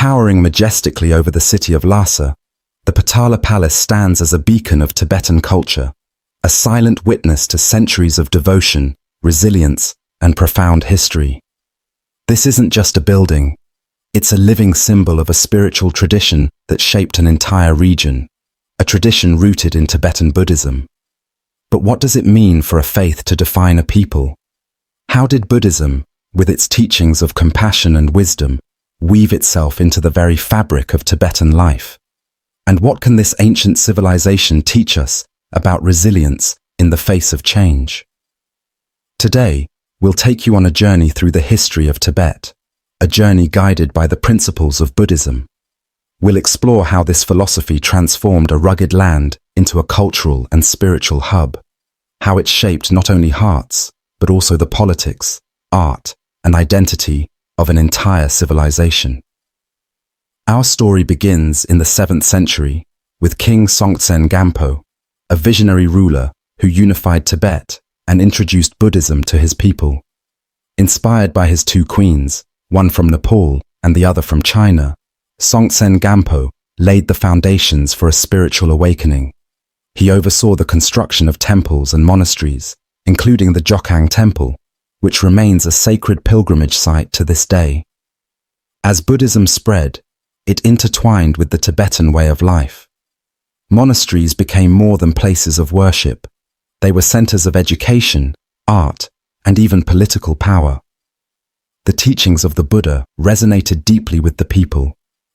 Towering majestically over the city of Lhasa, the Potala Palace stands as a beacon of Tibetan culture, a silent witness to centuries of devotion, resilience, and profound history. This isn't just a building, it's a living symbol of a spiritual tradition that shaped an entire region, a tradition rooted in Tibetan Buddhism. But what does it mean for a faith to define a people? How did Buddhism, with its teachings of compassion and wisdom, weave itself into the very fabric of Tibetan life? And what can this ancient civilization teach us about resilience in the face of change? Today, we'll take you on a journey through the history of Tibet, a journey guided by the principles of Buddhism. We'll explore how this philosophy transformed a rugged land into a cultural and spiritual hub, how it shaped not only hearts, but also the politics, art, and identity of an entire civilization. Our story begins in the 7th century with King Songtsen Gampo, a visionary ruler who unified Tibet and introduced Buddhism to his people. Inspired by his two queens, one from Nepal and the other from China, Songtsen Gampo laid the foundations for a spiritual awakening. He oversaw the construction of temples and monasteries, including the Jokhang Temple, which remains a sacred pilgrimage site to this day. As Buddhism spread, it intertwined with the Tibetan way of life. Monasteries became more than places of worship. They were centers of education, art, and even political power. The teachings of the Buddha resonated deeply with the people,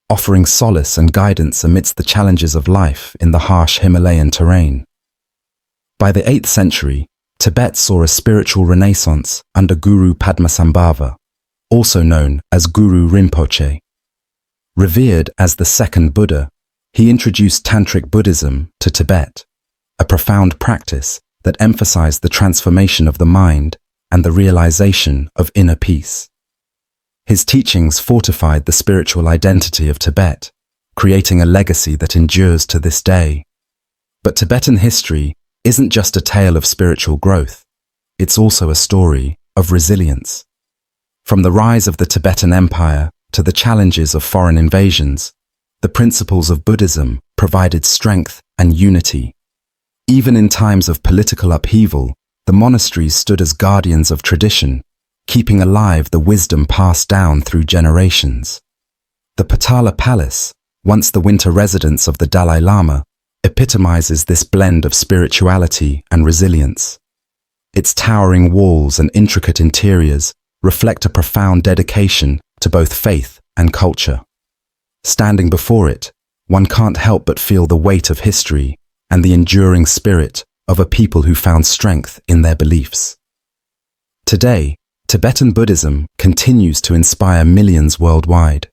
offering solace and guidance amidst the challenges of life in the harsh Himalayan terrain. By the 8th century, Tibet saw a spiritual renaissance under Guru Padmasambhava, also known as Guru Rinpoche. Revered as the second Buddha, he introduced Tantric Buddhism to Tibet, a profound practice that emphasized the transformation of the mind and the realization of inner peace. His teachings fortified the spiritual identity of Tibet, creating a legacy that endures to this day. But Tibetan history isn't just a tale of spiritual growth, it's also a story of resilience. From the rise of the Tibetan Empire to the challenges of foreign invasions, the principles of Buddhism provided strength and unity. Even in times of political upheaval, the monasteries stood as guardians of tradition, keeping alive the wisdom passed down through generations. The Potala Palace, once the winter residence of the Dalai Lama, epitomizes this blend of spirituality and resilience. Its towering walls and intricate interiors reflect a profound dedication to both faith and culture. Standing before it, one can't help but feel the weight of history and the enduring spirit of a people who found strength in their beliefs. Today, Tibetan Buddhism continues to inspire millions worldwide.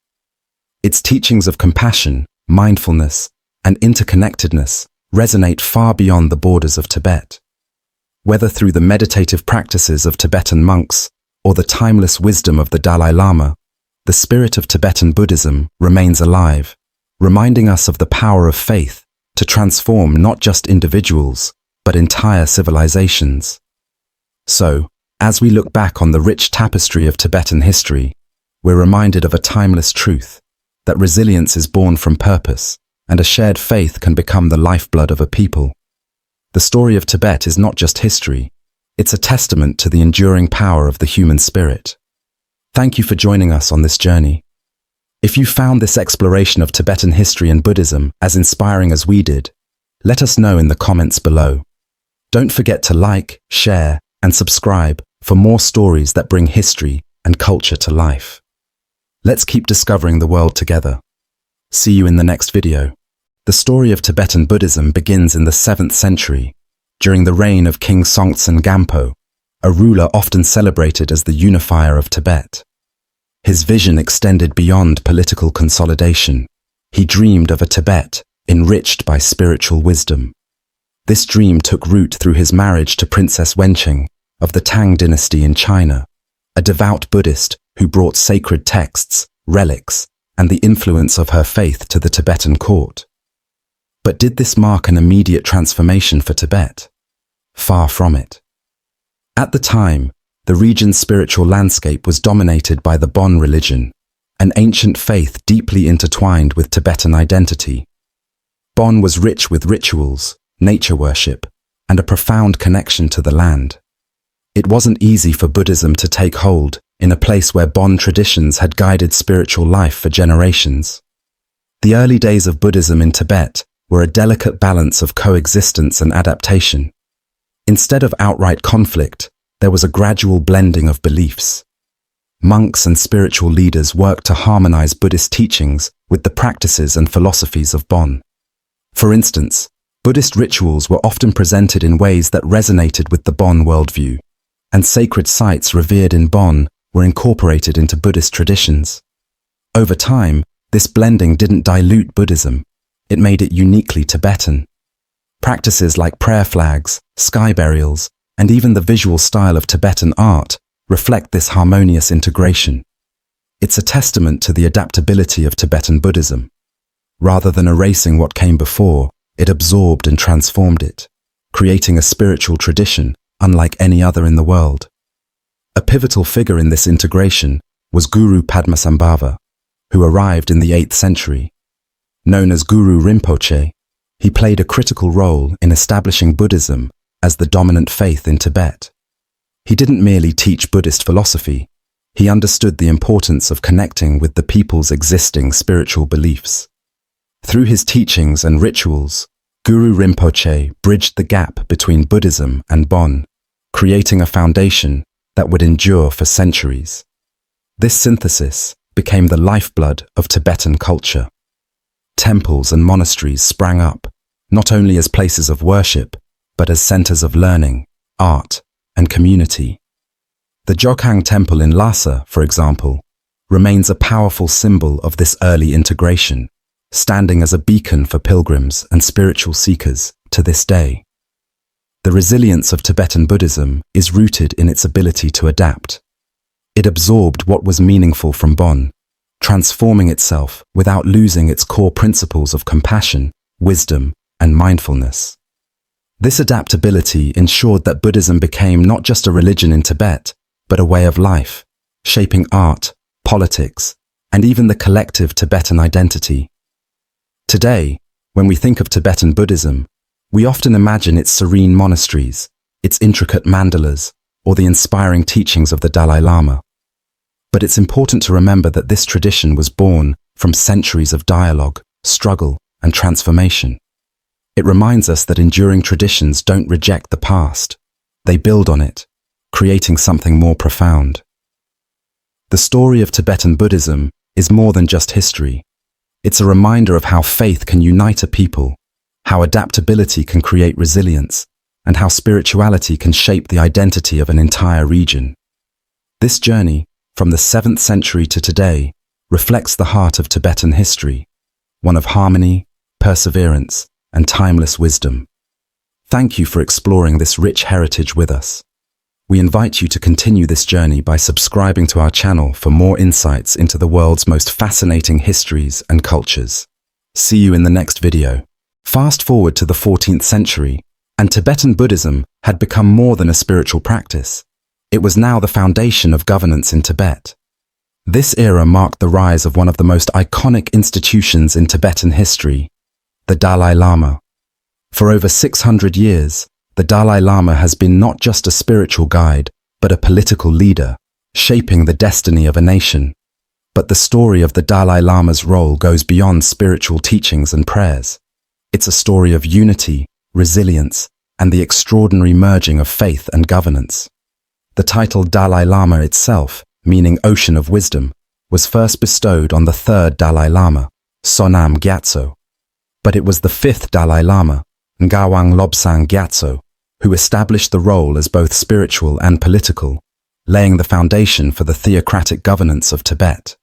Its teachings of compassion, mindfulness, and interconnectedness resonate far beyond the borders of Tibet. Whether through the meditative practices of Tibetan monks or the timeless wisdom of the Dalai Lama, the spirit of Tibetan Buddhism remains alive, reminding us of the power of faith to transform not just individuals, but entire civilizations. So, as we look back on the rich tapestry of Tibetan history, we're reminded of a timeless truth, that resilience is born from purpose, and a shared faith can become the lifeblood of a people. The story of Tibet is not just history, it's a testament to the enduring power of the human spirit. Thank you for joining us on this journey. If you found this exploration of Tibetan history and Buddhism as inspiring as we did, let us know in the comments below. Don't forget to like, share, and subscribe for more stories that bring history and culture to life. Let's keep discovering the world together. See you in the next video. The story of Tibetan Buddhism begins in the 7th century, during the reign of King Songtsen Gampo, a ruler often celebrated as the unifier of Tibet. His vision extended beyond political consolidation. He dreamed of a Tibet enriched by spiritual wisdom. This dream took root through his marriage to Princess Wencheng of the Tang dynasty in China, a devout Buddhist who brought sacred texts, relics, and the influence of her faith to the Tibetan court. But did this mark an immediate transformation for Tibet? Far from it. At the time, the region's spiritual landscape was dominated by the Bon religion, an ancient faith deeply intertwined with Tibetan identity. Bon was rich with rituals, nature worship, and a profound connection to the land. It wasn't easy for Buddhism to take hold in a place where Bon traditions had guided spiritual life for generations. The early days of Buddhism in Tibet were a delicate balance of coexistence and adaptation. Instead of outright conflict, there was a gradual blending of beliefs. Monks and spiritual leaders worked to harmonize Buddhist teachings with the practices and philosophies of Bon. For instance, Buddhist rituals were often presented in ways that resonated with the Bon worldview, and sacred sites revered in Bon were incorporated into Buddhist traditions. Over time, this blending didn't dilute Buddhism, it made it uniquely Tibetan. Practices like prayer flags, sky burials, and even the visual style of Tibetan art reflect this harmonious integration. It's a testament to the adaptability of Tibetan Buddhism. Rather than erasing what came before, it absorbed and transformed it, creating a spiritual tradition unlike any other in the world. A pivotal figure in this integration was Guru Padmasambhava, who arrived in the 8th century. Known as Guru Rinpoche, he played a critical role in establishing Buddhism as the dominant faith in Tibet. He didn't merely teach Buddhist philosophy, he understood the importance of connecting with the people's existing spiritual beliefs. Through his teachings and rituals, Guru Rinpoche bridged the gap between Buddhism and Bon, creating a foundation that would endure for centuries. This synthesis became the lifeblood of Tibetan culture. Temples and monasteries sprang up, not only as places of worship, but as centers of learning, art, and community. The Jokhang Temple in Lhasa, for example, remains a powerful symbol of this early integration, standing as a beacon for pilgrims and spiritual seekers to this day. The resilience of Tibetan Buddhism is rooted in its ability to adapt. It absorbed what was meaningful from Bon, transforming itself without losing its core principles of compassion, wisdom, and mindfulness. This adaptability ensured that Buddhism became not just a religion in Tibet, but a way of life, shaping art, politics, and even the collective Tibetan identity. Today, when we think of Tibetan Buddhism, we often imagine its serene monasteries, its intricate mandalas, or the inspiring teachings of the Dalai Lama. But it's important to remember that this tradition was born from centuries of dialogue, struggle, and transformation. It reminds us that enduring traditions don't reject the past, they build on it, creating something more profound. The story of Tibetan Buddhism is more than just history. It's a reminder of how faith can unite a people, how adaptability can create resilience, and how spirituality can shape the identity of an entire region. This journey, from the 7th century to today, reflects the heart of Tibetan history, one of harmony, perseverance, and timeless wisdom. Thank you for exploring this rich heritage with us. We invite you to continue this journey by subscribing to our channel for more insights into the world's most fascinating histories and cultures. See you in the next video. Fast forward to the 14th century, and Tibetan Buddhism had become more than a spiritual practice. It was now the foundation of governance in Tibet. This era marked the rise of one of the most iconic institutions in Tibetan history, the Dalai Lama. For over 600 years, the Dalai Lama has been not just a spiritual guide, but a political leader, shaping the destiny of a nation. But the story of the Dalai Lama's role goes beyond spiritual teachings and prayers. It's a story of unity, resilience, and the extraordinary merging of faith and governance. The title Dalai Lama itself, meaning Ocean of Wisdom, was first bestowed on the 3rd Dalai Lama, Sonam Gyatso. But it was the 5th Dalai Lama, Ngawang Lobsang Gyatso, who established the role as both spiritual and political, laying the foundation for the theocratic governance of Tibet.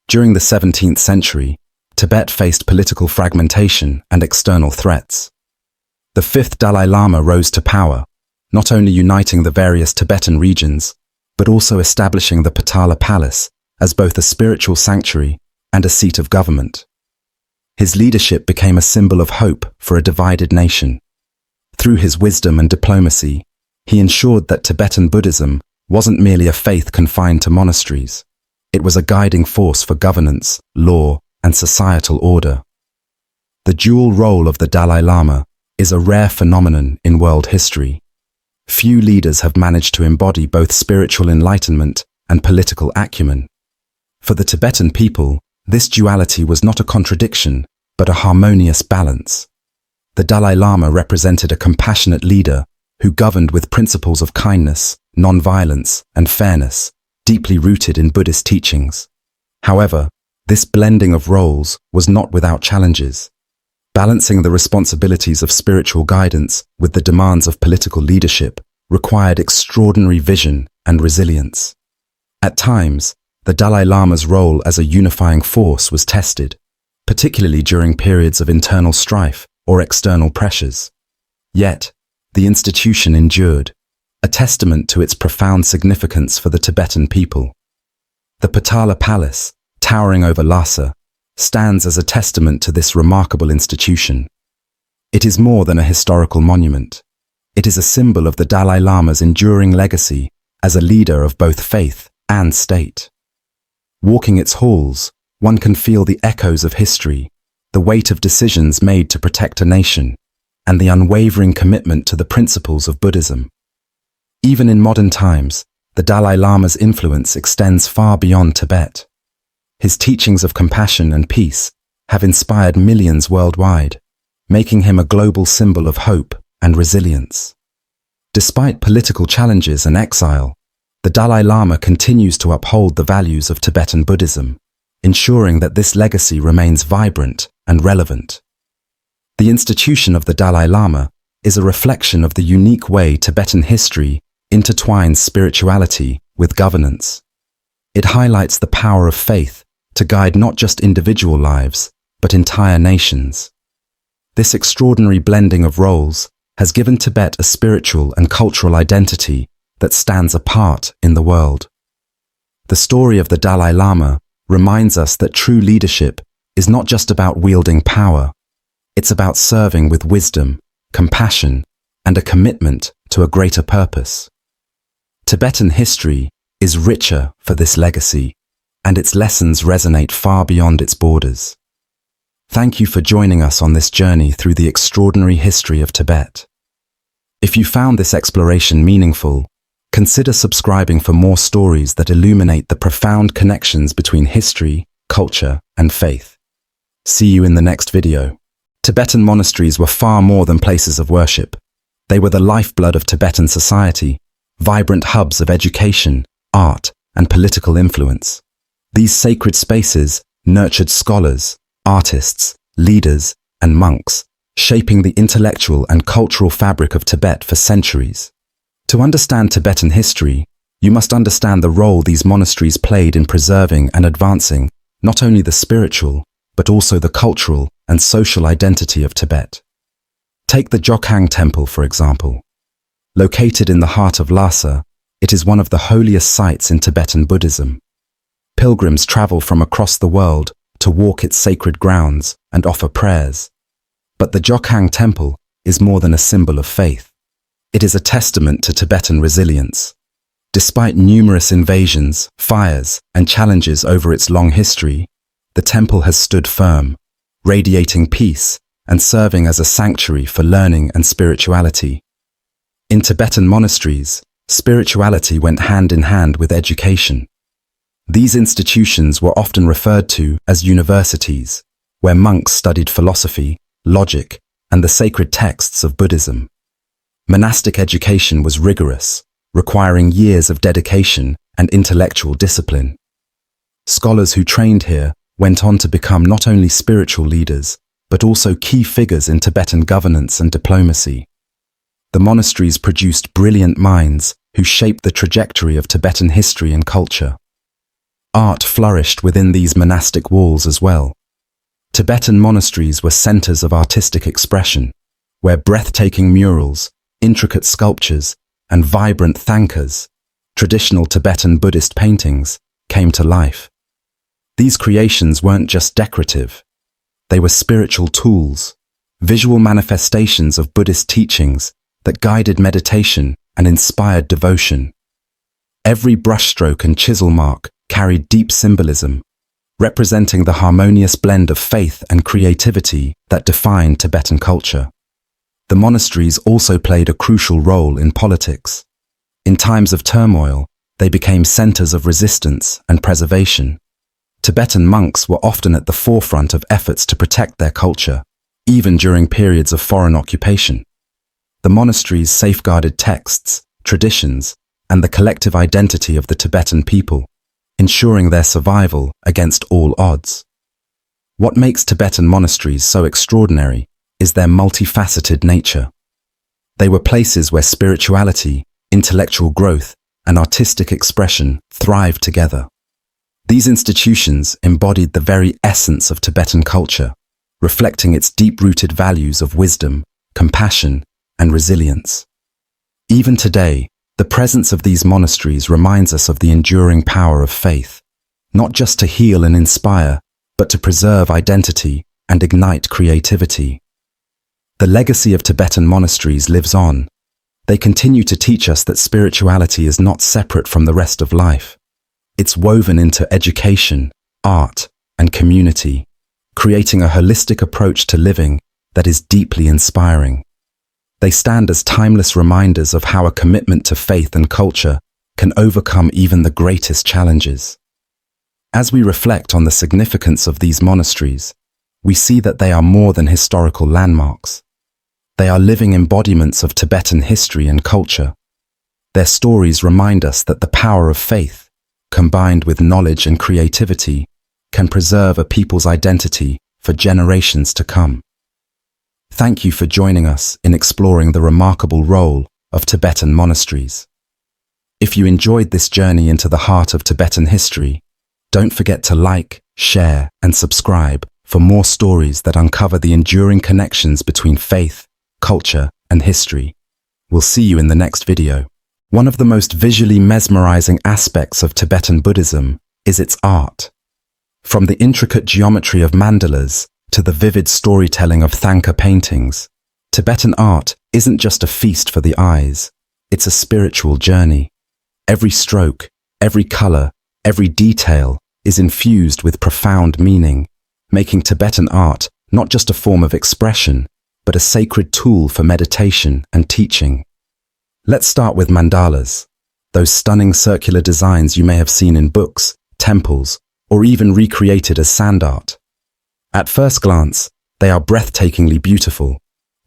During the 17th century, Tibet faced political fragmentation and external threats. The 5th Dalai Lama rose to power, not only uniting the various Tibetan regions, but also establishing the Potala Palace as both a spiritual sanctuary and a seat of government. His leadership became a symbol of hope for a divided nation. Through his wisdom and diplomacy, he ensured that Tibetan Buddhism wasn't merely a faith confined to monasteries. It was a guiding force for governance, law, and societal order. The dual role of the Dalai Lama is a rare phenomenon in world history. Few leaders have managed to embody both spiritual enlightenment and political acumen. For the Tibetan people, this duality was not a contradiction, but a harmonious balance. The Dalai Lama represented a compassionate leader who governed with principles of kindness, non-violence, and fairness, deeply rooted in Buddhist teachings. However, this blending of roles was not without challenges. Balancing the responsibilities of spiritual guidance with the demands of political leadership required extraordinary vision and resilience. At times, the Dalai Lama's role as a unifying force was tested, particularly during periods of internal strife or external pressures. Yet, the institution endured, a testament to its profound significance for the Tibetan people. The Potala Palace, towering over Lhasa, stands as a testament to this remarkable institution. It is more than a historical monument. It is a symbol of the Dalai Lama's enduring legacy as a leader of both faith and state. Walking its halls, one can feel the echoes of history, the weight of decisions made to protect a nation, and the unwavering commitment to the principles of Buddhism. Even in modern times, the Dalai Lama's influence extends far beyond Tibet. His teachings of compassion and peace have inspired millions worldwide, making him a global symbol of hope and resilience. Despite political challenges and exile, the Dalai Lama continues to uphold the values of Tibetan Buddhism, ensuring that this legacy remains vibrant and relevant. The institution of the Dalai Lama is a reflection of the unique way Tibetan history intertwines spirituality with governance. It highlights the power of faith to guide not just individual lives, but entire nations. This extraordinary blending of roles has given Tibet a spiritual and cultural identity that stands apart in the world. The story of the Dalai Lama reminds us that true leadership is not just about wielding power, it's about serving with wisdom, compassion, and a commitment to a greater purpose. Tibetan history is richer for this legacy, and its lessons resonate far beyond its borders. Thank you for joining us on this journey through the extraordinary history of Tibet. If you found this exploration meaningful, consider subscribing for more stories that illuminate the profound connections between history, culture, and faith. See you in the next video. Tibetan monasteries were far more than places of worship. They were the lifeblood of Tibetan society, vibrant hubs of education, art, and political influence. These sacred spaces nurtured scholars, artists, leaders, and monks, shaping the intellectual and cultural fabric of Tibet for centuries. To understand Tibetan history, you must understand the role these monasteries played in preserving and advancing not only the spiritual, but also the cultural and social identity of Tibet. Take the Jokhang Temple, for example. Located in the heart of Lhasa, it is one of the holiest sites in Tibetan Buddhism. Pilgrims travel from across the world to walk its sacred grounds and offer prayers. But the Jokhang Temple is more than a symbol of faith. It is a testament to Tibetan resilience. Despite numerous invasions, fires, and challenges over its long history, the temple has stood firm, radiating peace and serving as a sanctuary for learning and spirituality. In Tibetan monasteries, spirituality went hand in hand with education. These institutions were often referred to as universities, where monks studied philosophy, logic, and the sacred texts of Buddhism. Monastic education was rigorous, requiring years of dedication and intellectual discipline. Scholars who trained here went on to become not only spiritual leaders, but also key figures in Tibetan governance and diplomacy. The monasteries produced brilliant minds who shaped the trajectory of Tibetan history and culture. Art flourished within these monastic walls as well. Tibetan monasteries were centers of artistic expression, where breathtaking murals, intricate sculptures, and vibrant thangkas, traditional Tibetan Buddhist paintings, came to life. These creations weren't just decorative. They were spiritual tools, visual manifestations of Buddhist teachings that guided meditation and inspired devotion. Every brushstroke and chisel mark carried deep symbolism, representing the harmonious blend of faith and creativity that defined Tibetan culture. The monasteries also played a crucial role in politics. In times of turmoil, they became centers of resistance and preservation. Tibetan monks were often at the forefront of efforts to protect their culture, even during periods of foreign occupation. The monasteries safeguarded texts, traditions, and the collective identity of the Tibetan people, ensuring their survival against all odds. What makes Tibetan monasteries so extraordinary is their multifaceted nature. They were places where spirituality, intellectual growth, and artistic expression thrived together. These institutions embodied the very essence of Tibetan culture, reflecting its deep-rooted values of wisdom, compassion, and resilience. Even today, the presence of these monasteries reminds us of the enduring power of faith, not just to heal and inspire, but to preserve identity and ignite creativity. The legacy of Tibetan monasteries lives on. They continue to teach us that spirituality is not separate from the rest of life. It's woven into education, art, and community, creating a holistic approach to living that is deeply inspiring. They stand as timeless reminders of how a commitment to faith and culture can overcome even the greatest challenges. As we reflect on the significance of these monasteries, we see that they are more than historical landmarks. They are living embodiments of Tibetan history and culture. Their stories remind us that the power of faith, combined with knowledge and creativity, can preserve a people's identity for generations to come. Thank you for joining us in exploring the remarkable role of Tibetan monasteries. If you enjoyed this journey into the heart of Tibetan history, don't forget to like, share, and subscribe for more stories that uncover the enduring connections between faith, culture, and history. We'll see you in the next video. One of the most visually mesmerizing aspects of Tibetan Buddhism is its art. From the intricate geometry of mandalas to the vivid storytelling of thangka paintings, Tibetan art isn't just a feast for the eyes, it's a spiritual journey. Every stroke, every color, every detail is infused with profound meaning, making Tibetan art not just a form of expression, but a sacred tool for meditation and teaching. Let's start with mandalas, those stunning circular designs you may have seen in books, temples, or even recreated as sand art. At first glance, they are breathtakingly beautiful,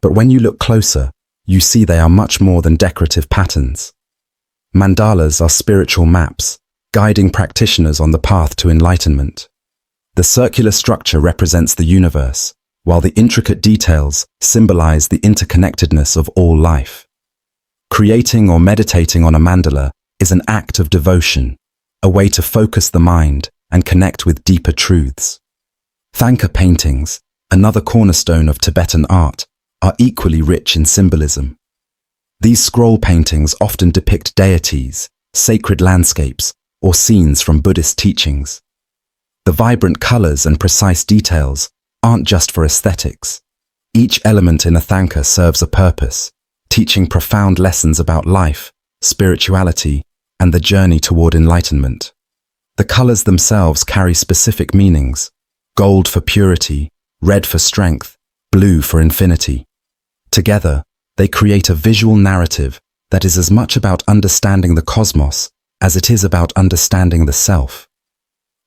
but when you look closer, you see they are much more than decorative patterns. Mandalas are spiritual maps, guiding practitioners on the path to enlightenment. The circular structure represents the universe, while the intricate details symbolize the interconnectedness of all life. Creating or meditating on a mandala is an act of devotion, a way to focus the mind and connect with deeper truths. Thangka paintings, another cornerstone of Tibetan art, are equally rich in symbolism. These scroll paintings often depict deities, sacred landscapes, or scenes from Buddhist teachings. The vibrant colors and precise details aren't just for aesthetics. Each element in a thangka serves a purpose, teaching profound lessons about life, spirituality, and the journey toward enlightenment. The colors themselves carry specific meanings: gold for purity, red for strength, blue for infinity. Together, they create a visual narrative that is as much about understanding the cosmos as it is about understanding the self.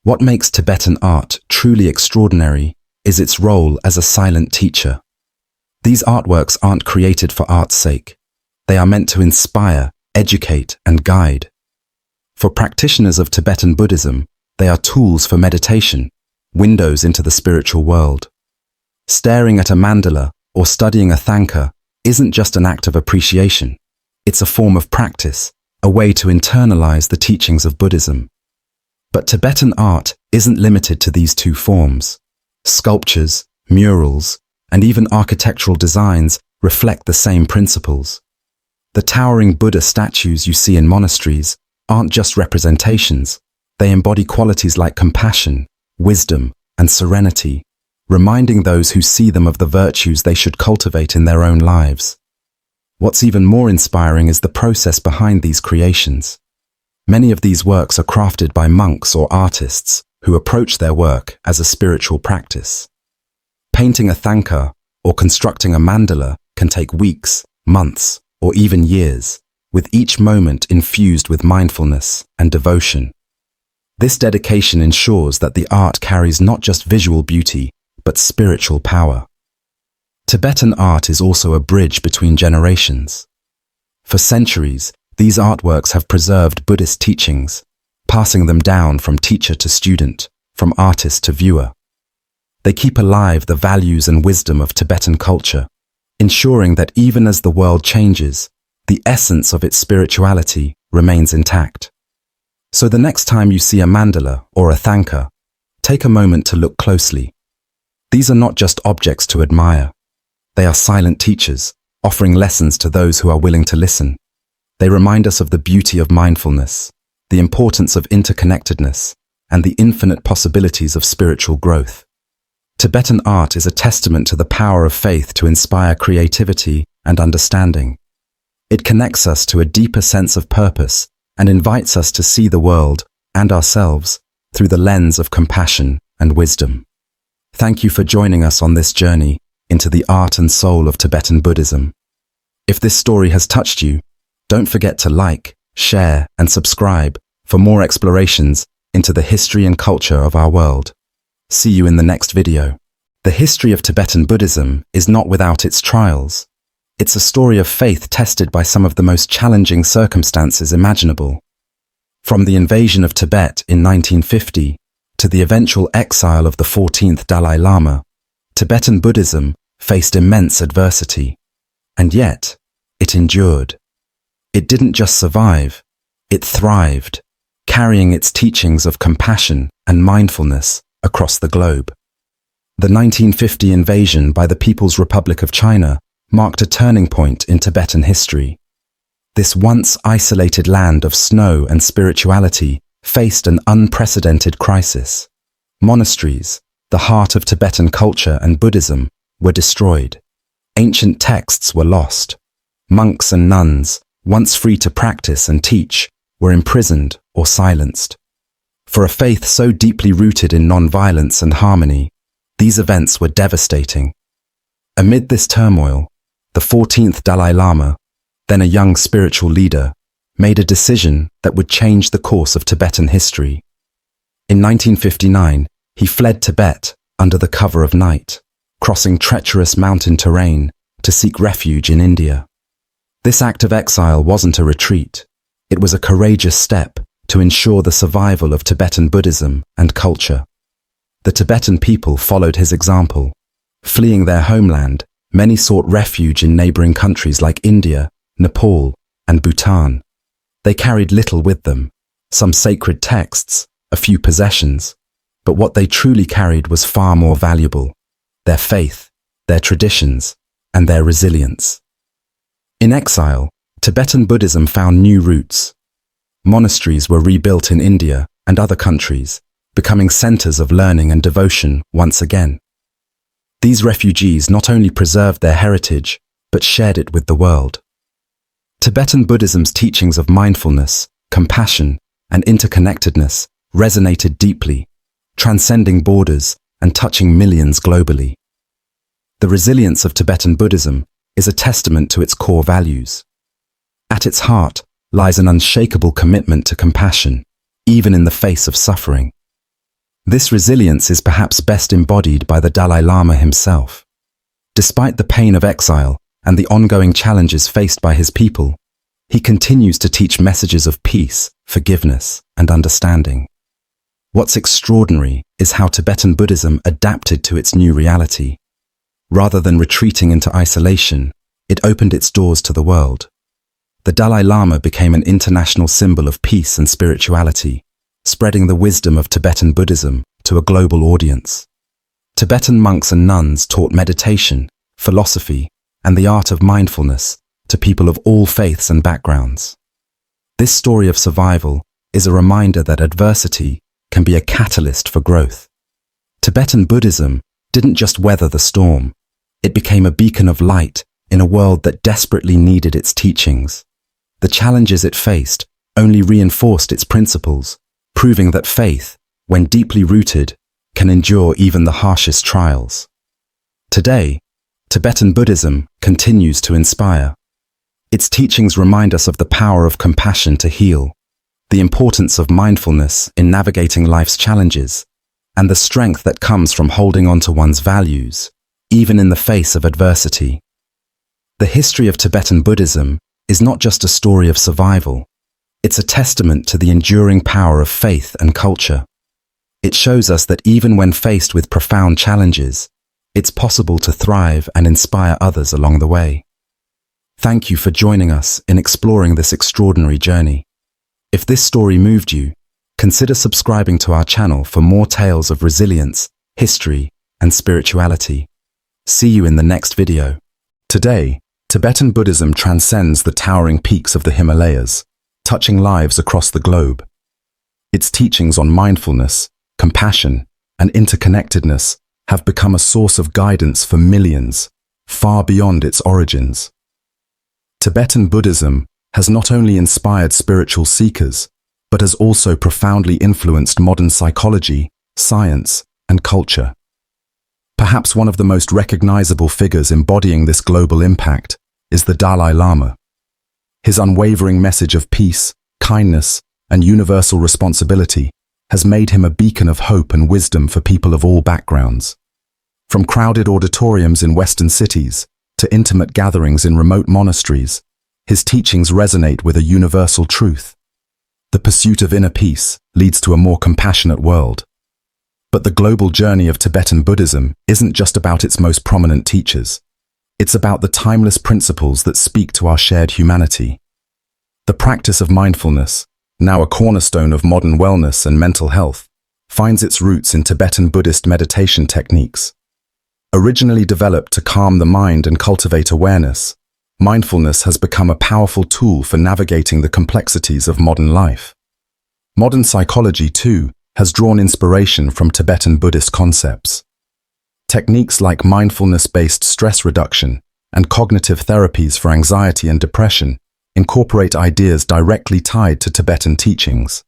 What makes Tibetan art truly extraordinary is its role as a silent teacher. These artworks aren't created for art's sake. They are meant to inspire, educate, and guide. For practitioners of Tibetan Buddhism, they are tools for meditation, windows into the spiritual world. Staring at a mandala or studying a thangka isn't just an act of appreciation. It's a form of practice, a way to internalize the teachings of Buddhism. But Tibetan art isn't limited to these two forms. Sculptures, murals, and even architectural designs reflect the same principles. The towering Buddha statues you see in monasteries aren't just representations. They embody qualities like compassion, wisdom, and serenity, reminding those who see them of the virtues they should cultivate in their own lives. What's even more inspiring is the process behind these creations. Many of these works are crafted by monks or artists who approach their work as a spiritual practice. Painting a thangka or constructing a mandala can take weeks, months, or even years, with each moment infused with mindfulness and devotion. This dedication ensures that the art carries not just visual beauty, but spiritual power. Tibetan art is also a bridge between generations. For centuries, these artworks have preserved Buddhist teachings, passing them down from teacher to student, from artist to viewer. They keep alive the values and wisdom of Tibetan culture, ensuring that even as the world changes, the essence of its spirituality remains intact. So the next time you see a mandala or a thangka, take a moment to look closely. These are not just objects to admire. They are silent teachers, offering lessons to those who are willing to listen. They remind us of the beauty of mindfulness, the importance of interconnectedness, and the infinite possibilities of spiritual growth. Tibetan art is a testament to the power of faith to inspire creativity and understanding. It connects us to a deeper sense of purpose and invites us to see the world and ourselves through the lens of compassion and wisdom. Thank you for joining us on this journey into the art and soul of Tibetan Buddhism. If this story has touched you, don't forget to like, share, and subscribe for more explorations into the history and culture of our world. See you in the next video. The history of Tibetan Buddhism is not without its trials. It's a story of faith tested by some of the most challenging circumstances imaginable. From the invasion of Tibet in 1950 to the eventual exile of the 14th Dalai Lama, Tibetan Buddhism faced immense adversity. And yet, it endured. It didn't just survive, it thrived, carrying its teachings of compassion and mindfulness across the globe. The 1950 invasion by the People's Republic of China marked a turning point in Tibetan history. This once isolated land of snow and spirituality faced an unprecedented crisis. Monasteries, the heart of Tibetan culture and Buddhism, were destroyed. Ancient texts were lost. Monks and nuns, once free to practice and teach, were imprisoned or silenced. For a faith so deeply rooted in non-violence and harmony, these events were devastating. Amid this turmoil, the 14th Dalai Lama, then a young spiritual leader, made a decision that would change the course of Tibetan history. In 1959, he fled Tibet under the cover of night, crossing treacherous mountain terrain to seek refuge in India. This act of exile wasn't a retreat. It was a courageous step to ensure the survival of Tibetan Buddhism and culture. The Tibetan people followed his example. Fleeing their homeland, many sought refuge in neighboring countries like India, Nepal, and Bhutan. They carried little with them, some sacred texts, a few possessions, but what they truly carried was far more valuable: their faith, their traditions, and their resilience. In exile, Tibetan Buddhism found new roots. Monasteries were rebuilt in India and other countries, becoming centers of learning and devotion once again. These refugees not only preserved their heritage, but shared it with the world. Tibetan Buddhism's teachings of mindfulness, compassion, and interconnectedness resonated deeply, transcending borders and touching millions globally. The resilience of Tibetan Buddhism is a testament to its core values. At its heart lies an unshakable commitment to compassion, even in the face of suffering. This resilience is perhaps best embodied by the Dalai Lama himself. Despite the pain of exile and the ongoing challenges faced by his people, he continues to teach messages of peace, forgiveness, and understanding. What's extraordinary is how Tibetan Buddhism adapted to its new reality. Rather than retreating into isolation, it opened its doors to the world. The Dalai Lama became an international symbol of peace and spirituality, spreading the wisdom of Tibetan Buddhism to a global audience. Tibetan monks and nuns taught meditation, philosophy, and the art of mindfulness to people of all faiths and backgrounds. This story of survival is a reminder that adversity can be a catalyst for growth. Tibetan Buddhism didn't just weather the storm, it became a beacon of light in a world that desperately needed its teachings. The challenges it faced only reinforced its principles, proving that faith, when deeply rooted, can endure even the harshest trials. Today, Tibetan Buddhism continues to inspire. Its teachings remind us of the power of compassion to heal, the importance of mindfulness in navigating life's challenges, and the strength that comes from holding on to one's values, even in the face of adversity. The history of Tibetan Buddhism is not just a story of survival. It's a testament to the enduring power of faith and culture. It shows us that even when faced with profound challenges, it's possible to thrive and inspire others along the way. Thank you for joining us in exploring this extraordinary journey. If this story moved you, consider subscribing to our channel for more tales of resilience, history, and spirituality. See you in the next video. Today, Tibetan Buddhism transcends the towering peaks of the Himalayas, touching lives across the globe. Its teachings on mindfulness, compassion, and interconnectedness have become a source of guidance for millions, far beyond its origins. Tibetan Buddhism has not only inspired spiritual seekers, but has also profoundly influenced modern psychology, science, and culture. Perhaps one of the most recognizable figures embodying this global impact is the Dalai Lama. His unwavering message of peace, kindness, and universal responsibility has made him a beacon of hope and wisdom for people of all backgrounds. From crowded auditoriums in Western cities to intimate gatherings in remote monasteries, his teachings resonate with a universal truth. The pursuit of inner peace leads to a more compassionate world. But the global journey of Tibetan Buddhism isn't just about its most prominent teachers. It's about the timeless principles that speak to our shared humanity. The practice of mindfulness, now a cornerstone of modern wellness and mental health, finds its roots in Tibetan Buddhist meditation techniques. Originally developed to calm the mind and cultivate awareness, mindfulness has become a powerful tool for navigating the complexities of modern life. Modern psychology, too, has drawn inspiration from Tibetan Buddhist concepts. Techniques like mindfulness-based stress reduction and cognitive therapies for anxiety and depression incorporate ideas directly tied to Tibetan teachings.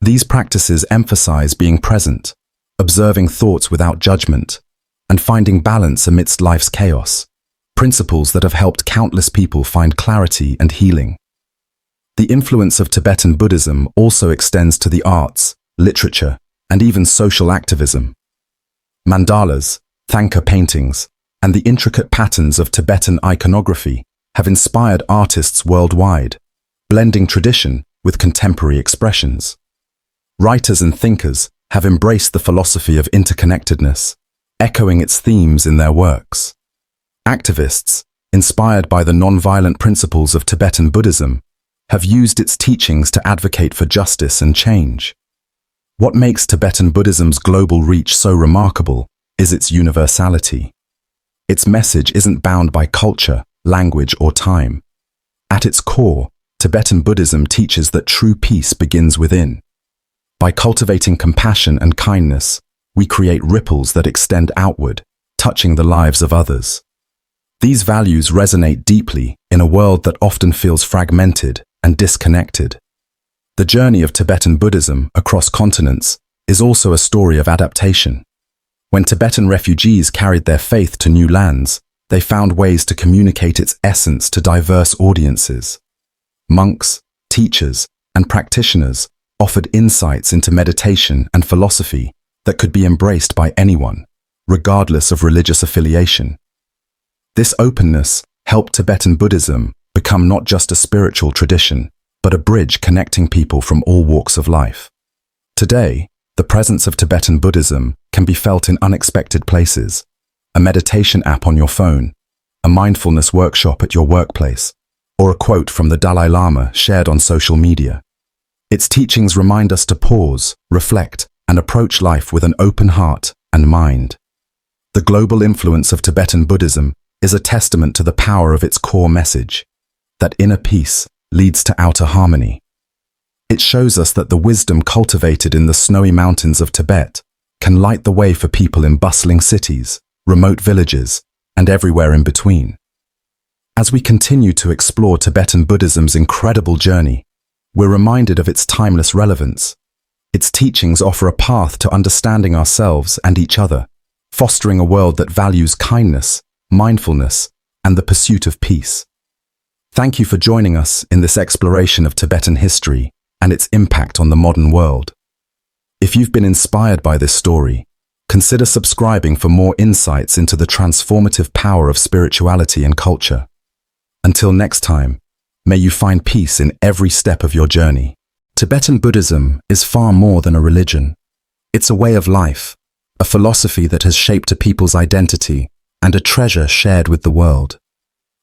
These practices emphasize being present, observing thoughts without judgment, and finding balance amidst life's chaos, principles that have helped countless people find clarity and healing. The influence of Tibetan Buddhism also extends to the arts, literature, and even social activism. Mandalas, thangkas paintings, and the intricate patterns of Tibetan iconography have inspired artists worldwide, blending tradition with contemporary expressions. Writers and thinkers have embraced the philosophy of interconnectedness, echoing its themes in their works. Activists, inspired by the non-violent principles of Tibetan Buddhism, have used its teachings to advocate for justice and change. What makes Tibetan Buddhism's global reach so remarkable is its universality. Its message isn't bound by culture, language, or time. At its core, Tibetan Buddhism teaches that true peace begins within. By cultivating compassion and kindness, we create ripples that extend outward, touching the lives of others. These values resonate deeply in a world that often feels fragmented and disconnected. The journey of Tibetan Buddhism across continents is also a story of adaptation. When Tibetan refugees carried their faith to new lands, they found ways to communicate its essence to diverse audiences. Monks, teachers, and practitioners offered insights into meditation and philosophy that could be embraced by anyone, regardless of religious affiliation. This openness helped Tibetan Buddhism become not just a spiritual tradition, but a bridge connecting people from all walks of life. Today, the presence of Tibetan Buddhism can be felt in unexpected places: a meditation app on your phone, a mindfulness workshop at your workplace, or a quote from the Dalai Lama shared on social media. Its teachings remind us to pause, reflect, and approach life with an open heart and mind. The global influence of Tibetan Buddhism is a testament to the power of its core message, that inner peace leads to outer harmony. It shows us that the wisdom cultivated in the snowy mountains of Tibet can light the way for people in bustling cities, remote villages, and everywhere in between. As we continue to explore Tibetan Buddhism's incredible journey, we're reminded of its timeless relevance. Its teachings offer a path to understanding ourselves and each other, fostering a world that values kindness, mindfulness, and the pursuit of peace. Thank you for joining us in this exploration of Tibetan history and its impact on the modern world. If you've been inspired by this story, consider subscribing for more insights into the transformative power of spirituality and culture. Until next time, may you find peace in every step of your journey. Tibetan Buddhism is far more than a religion. It's a way of life, a philosophy that has shaped a people's identity, and a treasure shared with the world.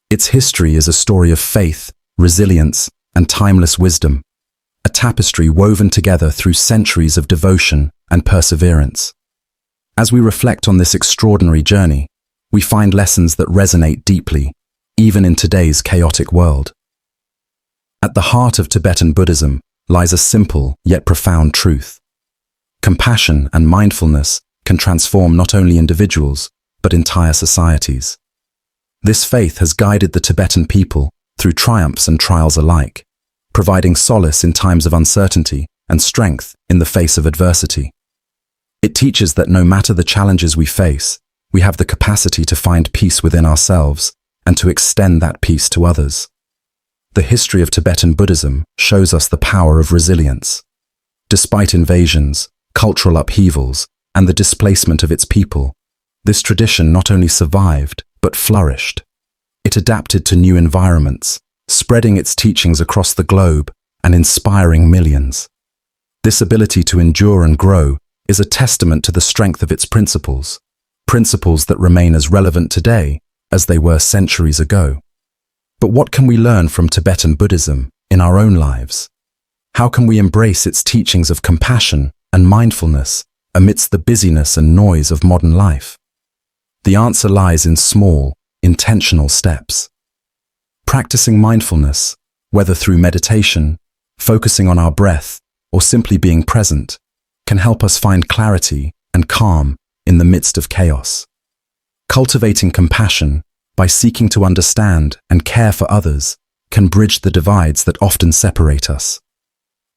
Its history is a story of faith, resilience, and timeless wisdom, a tapestry woven together through centuries of devotion and perseverance. As we reflect on this extraordinary journey, we find lessons that resonate deeply, even in today's chaotic world. At the heart of Tibetan Buddhism lies a simple yet profound truth. Compassion and mindfulness can transform not only individuals, but entire societies. This faith has guided the Tibetan people through triumphs and trials alike, providing solace in times of uncertainty and strength in the face of adversity. It teaches that no matter the challenges we face, we have the capacity to find peace within ourselves and to extend that peace to others. The history of Tibetan Buddhism shows us the power of resilience. Despite invasions, cultural upheavals, and the displacement of its people, this tradition not only survived, but flourished. It adapted to new environments, spreading its teachings across the globe and inspiring millions. This ability to endure and grow is a testament to the strength of its principles that remain as relevant today as they were centuries ago. But what can we learn from Tibetan Buddhism in our own lives? How can we embrace its teachings of compassion and mindfulness amidst the busyness and noise of modern life? The answer lies in small, intentional steps. Practicing mindfulness, whether through meditation, focusing on our breath, or simply being present, can help us find clarity and calm in the midst of chaos. Cultivating compassion by seeking to understand and care for others can bridge the divides that often separate us.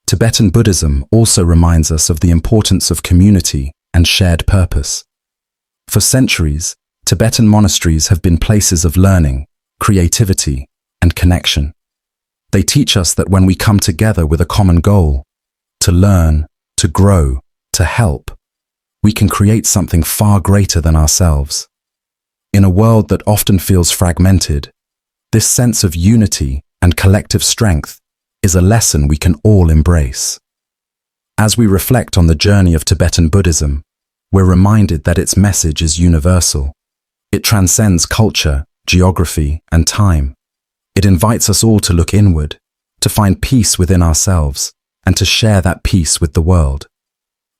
Tibetan Buddhism also reminds us of the importance of community and shared purpose. For centuries, Tibetan monasteries have been places of learning, creativity, and connection. They teach us that when we come together with a common goal, to learn, to grow, to help, we can create something far greater than ourselves. In a world that often feels fragmented, this sense of unity and collective strength is a lesson we can all embrace. As we reflect on the journey of Tibetan Buddhism, we're reminded that its message is universal. It transcends culture, geography, and time. It invites us all to look inward, to find peace within ourselves, and to share that peace with the world.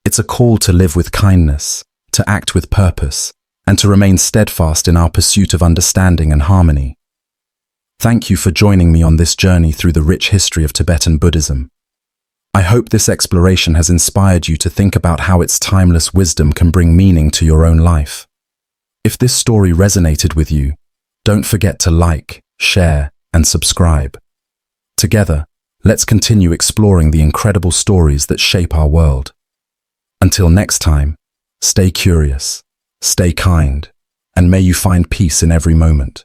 It's a call to live with kindness, to act with purpose, and to remain steadfast in our pursuit of understanding and harmony. Thank you for joining me on this journey through the rich history of Tibetan Buddhism. I hope this exploration has inspired you to think about how its timeless wisdom can bring meaning to your own life. If this story resonated with you, don't forget to like, share, and subscribe. Together, let's continue exploring the incredible stories that shape our world. Until next time, stay curious, stay kind, and may you find peace in every moment.